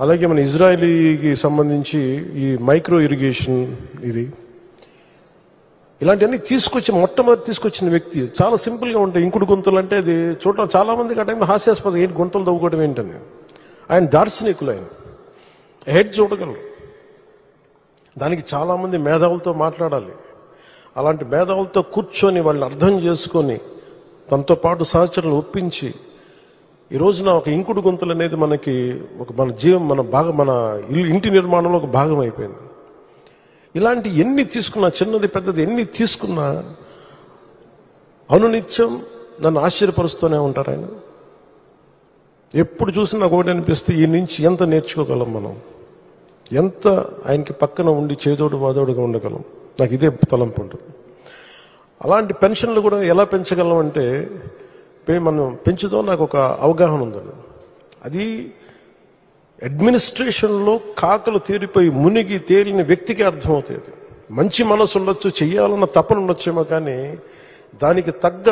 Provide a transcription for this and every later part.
అలాగే మన ఇజ్రాయలీకి సంబంధించి ఈ మైక్రో ఇరిగేషన్ ఇలాంటివన్నీ మొట్టమొదటి తీసుకొచ్చిన వ్యక్తి. చాలా సింపుల్గా ఉంటాయి. ఇంకుడు గుంతలు అంటే అది చూడటం చాలా మందికి ఆ టైంలో హాస్యాస్పదం, ఏంటి గుంతలు తవ్వుకోవడం ఏంటని. ఆయన దార్శనికులు, ఆయన హెడ్ చూడగలరు. దానికి చాలామంది మేధావులతో మాట్లాడాలి. అలాంటి మేధావులతో కూర్చొని వాళ్ళని అర్థం చేసుకొని తనతో పాటు సహచరులు ఒప్పించి ఈ రోజున ఒక ఇంకుడు గుంతలు అనేది మనకి మన ఇంటి నిర్మాణంలో ఒక భాగం అయిపోయింది. ఇలాంటి ఎన్ని తీసుకున్నా, చిన్నది పెద్దది ఎన్ని తీసుకున్నా అనునిత్యం నన్ను ఆశ్చర్యపరుస్తూనే ఉంటారు ఆయన. ఎప్పుడు చూసినా నాకు ఒకటి అనిపిస్తే, ఈ నుంచి ఎంత నేర్చుకోగలం మనం, ఎంత ఆయనకి పక్కన ఉండి చేదోడు వాదోడుగా ఉండగలం. నాకు ఇదే తలంపు ఉంటుంది. అలాంటి పెన్షన్లు కూడా ఎలా పెంచగలం అంటే, మనం పెంచుతో నాకు ఒక అవగాహన ఉందని. అది అడ్మినిస్ట్రేషన్లో కాకలు తేలిపోయి మునిగి తేలిన వ్యక్తికి అర్థమవుతుంది. మంచి మనసు ఉండొచ్చు, చెయ్యాలన్న తపన ఉండొచ్చేమో, కానీ దానికి తగ్గ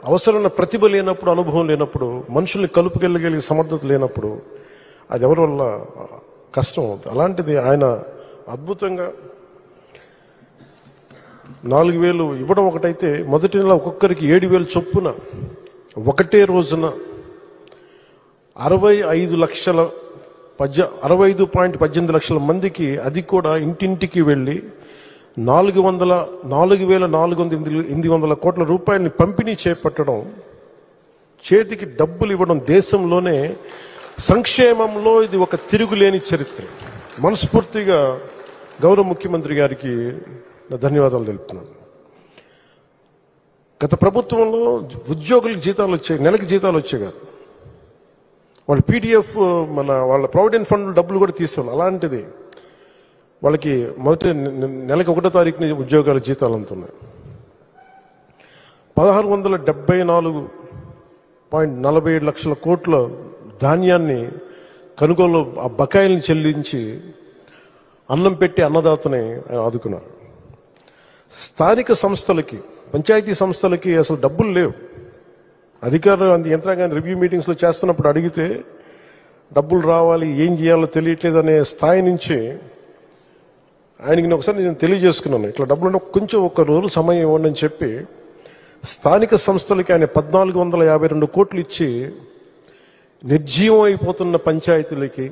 అవసరమైన ప్రతిభ లేనప్పుడు, అనుభవం లేనప్పుడు, మనుషుల్ని కలుపుకెళ్ళగలిగే సమర్థత లేనప్పుడు అది ఎవరి వల్ల కష్టం అవుతుంది. అలాంటిది ఆయన అద్భుతంగా 4,000 ఇవ్వడం ఒకటైతే, మొదటి నెల ఒక్కొక్కరికి 7,000 చొప్పున ఒకటే రోజున 65.18 లక్షల మందికి, అది కూడా ఇంటింటికి వెళ్ళి 4,408 కోట్ల రూపాయలని పంపిణీ చేపట్టడం, చేతికి డబ్బులు ఇవ్వడం, దేశంలోనే సంక్షేమంలో ఇది ఒక తిరుగులేని చరిత్ర. మనస్ఫూర్తిగా గౌరవ ముఖ్యమంత్రి గారికి ధన్యవాదాలు తెలుపుతున్నాను. గత ప్రభుత్వంలో ఉద్యోగులకు జీతాలు వచ్చాయి, నెలకి జీతాలు వచ్చాయి కాదు. వాళ్ళు పీడిఎఫ్ వాళ్ళ ప్రావిడెంట్ ఫండ్ డబ్బులు కూడా తీసుకోవాలి. అలాంటిది వాళ్ళకి మొదటి నెలకి 1వ తారీఖుని ఉద్యోగాల జీతాలు అందుతున్నాయి. 1674.47 లక్షల కోట్ల ధాన్యాన్ని కొనుగోలు, ఆ బకాయిల్ని చెల్లించి అన్నం పెట్టి అన్నదాతని ఆదుకున్నారు. స్థానిక సంస్థలకి, పంచాయతీ సంస్థలకి అసలు డబ్బులు లేవు. అధికారులు యంత్రాంగాన్ని రివ్యూ మీటింగ్స్లో చేస్తున్నప్పుడు అడిగితే డబ్బులు రావాలి, ఏం చేయాలో తెలియట్లేదు అనే స్థాయి నుంచి ఆయనకి ఒకసారి నేను తెలియజేసుకున్నాను, ఇట్లా డబ్బులు కొంచెం ఒక రోజు సమయం ఇవ్వండి అని చెప్పి స్థానిక సంస్థలకి ఆయన 1,452 కోట్లు ఇచ్చి నిర్జీవం అయిపోతున్న పంచాయతీలకి,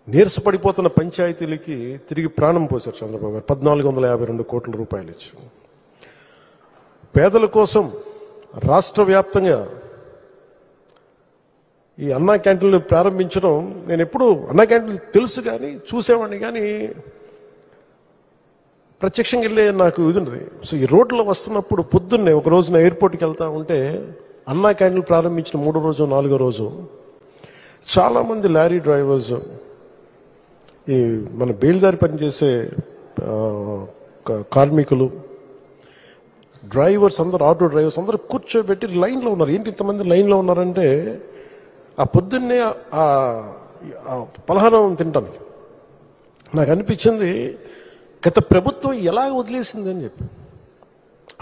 నీరసపడిపోతున్న పంచాయతీలకి తిరిగి ప్రాణం పోశారు చంద్రబాబు గారు. 1,452 కోట్ల రూపాయలు ఇచ్చి పేదల కోసం రాష్ట్ర వ్యాప్తంగా ఈ అన్నా క్యాంటీన్లు ప్రారంభించడం, నేను ఎప్పుడు అన్నా క్యాంటీన్లు తెలుసు కానీ చూసేవాడిని, కానీ ప్రత్యక్షంగా వెళ్ళే నాకు ఇది ఉన్నది. సో ఈ రోడ్లో వస్తున్నప్పుడు పొద్దున్నే ఒక రోజున ఎయిర్పోర్ట్కి వెళ్తా ఉంటే అన్నా క్యాంటీన్లు ప్రారంభించిన 3వ రోజు 4వ రోజు చాలామంది లారీ డ్రైవర్స్, ఈ మన బేల్దారి పనిచేసే కార్మికులు, డ్రైవర్స్ అందరూ, ఆటో డ్రైవర్స్ అందరూ కూర్చోబెట్టి లైన్లో ఉన్నారు. ఏంటి ఇంతమంది లైన్లో ఉన్నారంటే, ఆ పొద్దున్నే ఆ పలహారం తింటానికి నాకు అనిపించింది, గత ప్రభుత్వం ఎలా వదిలేసింది అని చెప్పి.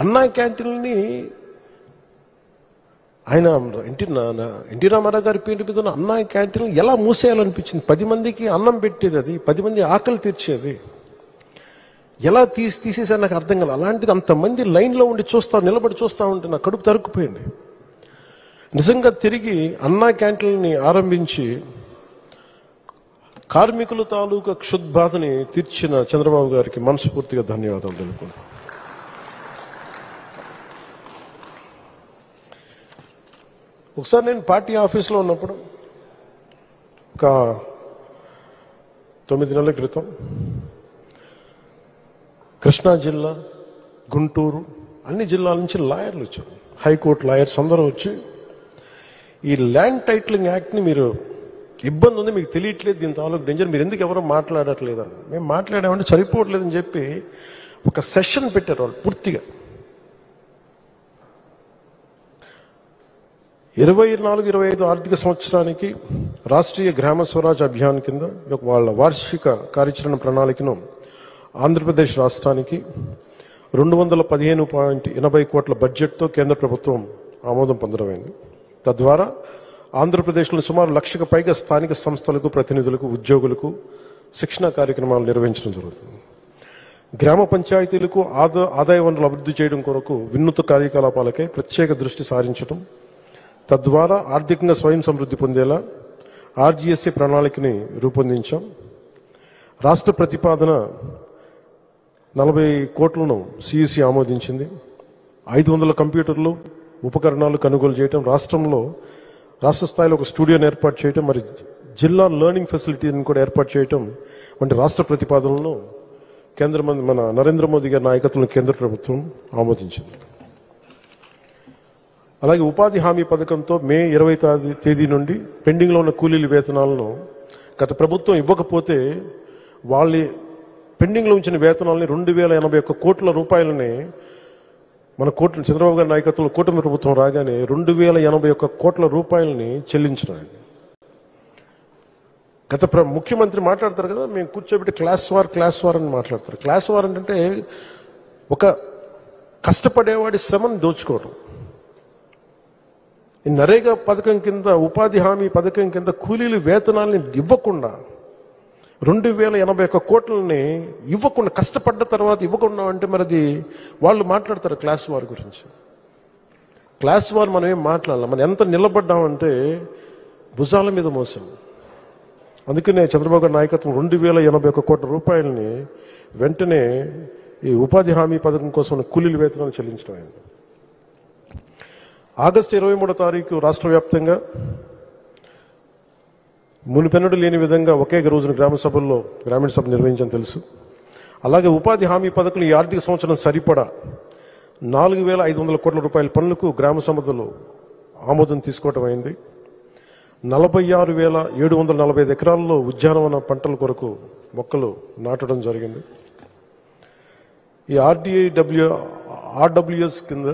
అన్నా క్యాంటీన్ని ఆయన ఎన్టీ రామారావు గారి పేరు మీద అన్నా క్యాంటీన్ ఎలా మూసేయాలనిపించింది. 10 మందికి అన్నం పెట్టేది, అది 10 మంది ఆకలి తీర్చేది, ఎలా తీసేసారు నాకు అర్థం కాదు. అలాంటిది అంతమంది లైన్లో ఉండి నిలబడి చూస్తూ ఉంటే నా కడుపు తరుక్కుపోయింది. నిజంగా తిరిగి అన్నా క్యాంటీన్ని ఆరంభించి కార్మికుల తాలూకా క్షుద్బాధని తీర్చిన చంద్రబాబు గారికి మనస్ఫూర్తిగా ధన్యవాదాలు తెలుపుకుంటాను. ఒకసారి నేను పార్టీ ఆఫీస్లో ఉన్నప్పుడు, ఒక 9 నెలల క్రితం, కృష్ణా జిల్లా, గుంటూరు, అన్ని జిల్లాల నుంచి లాయర్లు వచ్చారు, హైకోర్టు లాయర్స్ అందరూ వచ్చి, ఈ ల్యాండ్ టైటిలింగ్ యాక్ట్ని మీరు ఇబ్బంది ఉంది, మీకు తెలియట్లేదు, దీని తాలూకు డేంజర్, మీరు ఎందుకు ఎవరో మాట్లాడట్లేదని. మేము మాట్లాడామంటే సరిపోవట్లేదని చెప్పి ఒక సెషన్ పెట్టారు వాళ్ళు పూర్తిగా. 24-25 ఆర్థిక సంవత్సరానికి రాష్ట్రీయ గ్రామ స్వరాజ్ అభియాన్ కింద వాళ్ళ వార్షిక కార్యాచరణ ప్రణాళికను ఆంధ్రప్రదేశ్ రాష్ట్రానికి 215.80 కోట్ల బడ్జెట్తో కేంద్ర ప్రభుత్వం ఆమోదం పొందడమైంది. తద్వారా ఆంధ్రప్రదేశ్లో సుమారు 1,00,000కు పైగా స్థానిక సంస్థలకు, ప్రతినిధులకు, ఉద్యోగులకు శిక్షణా కార్యక్రమాలు నిర్వహించడం జరుగుతుంది. గ్రామ పంచాయతీలకు ఆదాయ వనరులు అభివృద్ధి చేయడం కొరకు వినూత్న కార్యకలాపాలకై ప్రత్యేక దృష్టి సారించడం, తద్వారా ఆర్థికంగా స్వయం సమృద్ధి పొందేలా ఆర్జీఎస్ఏ ప్రణాళికని రూపొందించాం. రాష్ట్ర ప్రతిపాదన 40 కోట్లను సిఇసి ఆమోదించింది. 500 కంప్యూటర్లు, ఉపకరణాలు కొనుగోలు చేయడం, రాష్ట్ర స్థాయిలో ఒక స్టూడియోని ఏర్పాటు చేయడం, మరి జిల్లా లెర్నింగ్ ఫెసిలిటీని కూడా ఏర్పాటు చేయడం వంటి రాష్ట్ర ప్రతిపాదనలను మన నరేంద్ర మోదీ గారి నాయకత్వంలో కేంద్ర ప్రభుత్వం ఆమోదించింది. అలాగే ఉపాధి హామీ పథకంతో మే 20 తేదీ నుండి పెండింగ్లో ఉన్న కూలీల వేతనాలను గత ప్రభుత్వం ఇవ్వకపోతే వాళ్ళ పెండింగ్లో ఉంచిన వేతనాలని 2,081 కోట్ల రూపాయలని మన చంద్రబాబు గారి నాయకత్వంలో కూటమి ప్రభుత్వం రాగానే 2,081 కోట్ల రూపాయలని చెల్లించడం. గత ముఖ్యమంత్రి మాట్లాడతారు కదా, మేము కూర్చోబెట్టి క్లాస్ వార్ అని మాట్లాడతారు. క్లాస్ వార్ అంటే ఒక కష్టపడేవాడి శ్రమను దోచుకోవడం. ఈ నరేగా పథకం కింద, ఉపాధి హామీ పథకం కింద కూలీలు వేతనాలని ఇవ్వకుండా 2,081 కోట్లని ఇవ్వకుండా, కష్టపడ్డ తర్వాత ఇవ్వకుండా అంటే మరి అది వాళ్ళు మాట్లాడతారు క్లాస్ వార్ గురించి. క్లాస్ వార్ మనం ఏం మాట్లాడాలి, మనం ఎంత నిలబడ్డామంటే భుజాల మీద మోసాం. అందుకనే చంద్రబాబు గారి నాయకత్వం 2,081 కోట్ల రూపాయలని వెంటనే ఈ ఉపాధి హామీ పథకం కోసం కూలీల వేతనాలు చెల్లించడం అయింది. ఆగస్టు 23వ తారీఖు రాష్ట్ర వ్యాప్తంగా మునిపెన్నడూ లేని విధంగా ఒకే రోజున గ్రామీణ సభ నిర్వహించని తెలుసు. అలాగే ఉపాధి హామీ పథకం ఈ ఆర్థిక సంవత్సరం సరిపడా 4,500 కోట్ల రూపాయల పనులకు గ్రామ సభలో ఆమోదం తీసుకోవటం అయింది. 46,745 ఎకరాల్లో ఉద్యానవన పంటల కొరకు మొక్కలు నాటడం జరిగింది. ఈ ఆర్డబ్ల్యూఎస్ కింద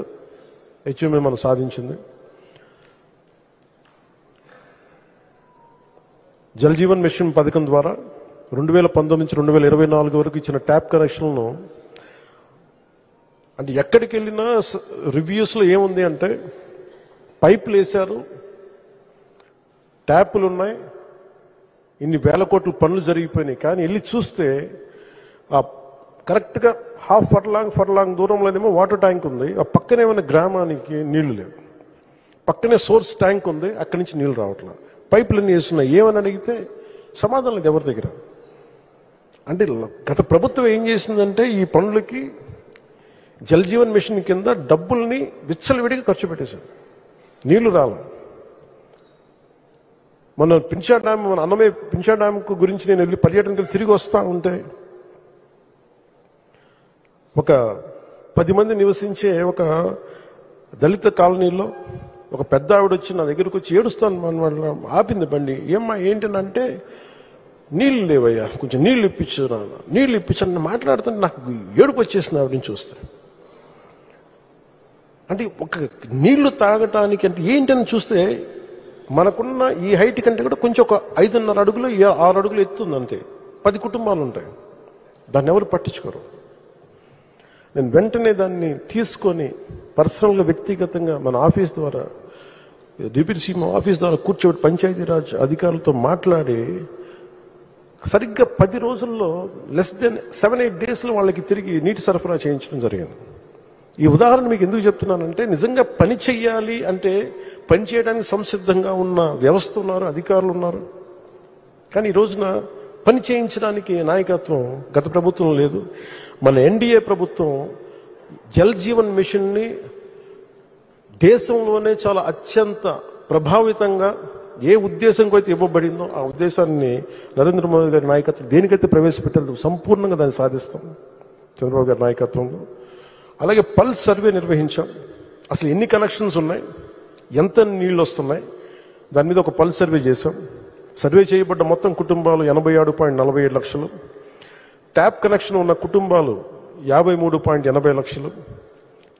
హెచ్ఎంఏ మనం సాధించింది. జల్ జీవన్ మిషన్ పథకం ద్వారా 2019 నుంచి 2024 వరకు ఇచ్చిన ట్యాప్ కనెక్షన్లను అంటే ఎక్కడికి వెళ్ళినా రివ్యూస్లో ఏముంది అంటే పైపులు వేశారు, ట్యాపులు ఉన్నాయి, ఇన్ని వేల కోట్ల పనులు జరిగిపోయినాయి. కానీ వెళ్ళి చూస్తే ఆ కరెక్ట్గా ఫర్లాంగ్ దూరంలోనేమో వాటర్ ట్యాంక్ ఉంది, ఆ పక్కనే ఉన్న గ్రామానికి నీళ్లు లేవు. పక్కనే సోర్స్ ట్యాంక్ ఉంది, అక్కడి నుంచి నీళ్లు రావట్లేదు. పైపులన్నీ వేస్తున్నాయి. ఏమని అడిగితే సమాధానం లేదు ఎవరి దగ్గర. అంటే గత ప్రభుత్వం ఏం చేసిందంటే ఈ పనులకి జల్ జీవన్ మిషన్ కింద డబ్బుల్ని విచ్చలవిడిగా ఖర్చు పెట్టేశారు, నీళ్లు రాల. మన అన్నమే పింఛా డ్యామ్ గురించి నేను వెళ్ళి పర్యటనకు తిరిగి వస్తా ఉంటే ఒక 10 మంది నివసించే ఒక దళిత కాలనీలో ఒక పెద్ద ఆవిడ వచ్చి నా దగ్గరకు వచ్చి ఏడుస్తాను, ఆపింది బండి. ఏమ్మా ఏంటంటే నీళ్ళు లేవయ్యా, కొంచెం నీళ్ళు ఇప్పించాను మాట్లాడుతుంటే నాకు ఏడుపు వచ్చేసింది ఆవిడని చూస్తే. అంటే ఒక నీళ్లు తాగటానికి అంటే ఏంటని చూస్తే మనకున్న ఈ హైట్ కంటే కూడా కొంచెం ఒక 5.5 అడుగులు 6 అడుగులు ఎత్తుంది అంతే. 10 కుటుంబాలు ఉంటాయి, దాన్ని ఎవరు పట్టించుకోరు. నేను వెంటనే దాన్ని తీసుకొని పర్సనల్గా వ్యక్తిగతంగా మన ఆఫీస్ ద్వారా డిప్యూటీ సీఎం ఆఫీస్ ద్వారా కూర్చోబెట్టి పంచాయతీరాజ్ అధికారులతో మాట్లాడి సరిగ్గా 10 రోజుల్లో లెస్ దెన్ 7-8 డేస్లో వాళ్ళకి తిరిగి నీటి సరఫరా చేయించడం జరిగింది. ఈ ఉదాహరణ మీకు ఎందుకు చెప్తున్నానంటే నిజంగా పని చెయ్యాలి అంటే పని చేయడానికి సంసిద్ధంగా ఉన్న వ్యవస్థ ఉన్నారు, అధికారులు ఉన్నారు. కానీ ఈ రోజున పని చేయించడానికి నాయకత్వం గత ప్రభుత్వం లేదు. మన ఎన్డీఏ ప్రభుత్వం జల్ జీవన్ మిషన్ని దేశంలోనే చాలా అత్యంత ప్రభావితంగా ఏ ఉద్దేశంతో అయితే ఇవ్వబడిందో ఆ ఉద్దేశాన్ని నరేంద్ర మోదీ గారి నాయకత్వం దేనికైతే ప్రవేశపెట్టారో సంపూర్ణంగా దాన్ని సాధిస్తాం చంద్రబాబు గారి నాయకత్వంలో. అలాగే పల్స్ సర్వే నిర్వహించాం. అసలు ఎన్ని కనెక్షన్స్ ఉన్నాయి, ఎంత నీళ్ళు వస్తున్నాయి, దాని మీద ఒక పల్స్ సర్వే చేశాం. సర్వే చేయబడ్డ మొత్తం కుటుంబాలు 87.47 లక్షలు. ట్యాప్ కనెక్షన్ ఉన్న కుటుంబాలు 53.80 లక్షలు.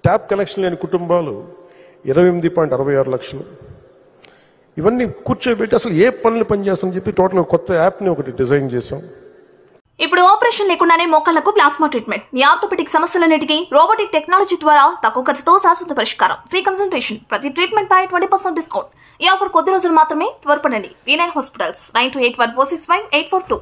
ట్యాప్ కనెక్షన్ లేని కుటుంబాలు 28.66 లక్షలు. ఇవన్నీ కూర్చోబెట్టి అసలు ఏ పనులు పనిచేస్తామని చెప్పి టోటల్ కొత్త యాప్ని ఒకటి డిజైన్ చేశాం. ఇప్పుడు ఆపరేషన్ లేకుండానే మోకాళ్లకు ప్లాస్మా ట్రీట్మెంట్. మీ ఆర్థోపెడిక్ సమస్యలన్నిటికీ రోబోటిక్ టెక్నాలజీ ద్వారా తక్కువ ఖర్చుతో శాశ్వత పరిష్కారం. Free consultation. ప్రతి ట్రీట్మెంట్ పై 20% డిస్కౌంట్. ఈ ఆఫర్ కొద్ది రోజులు మాత్రమే. త్వరపడండి. V9 hospitals 9281465842.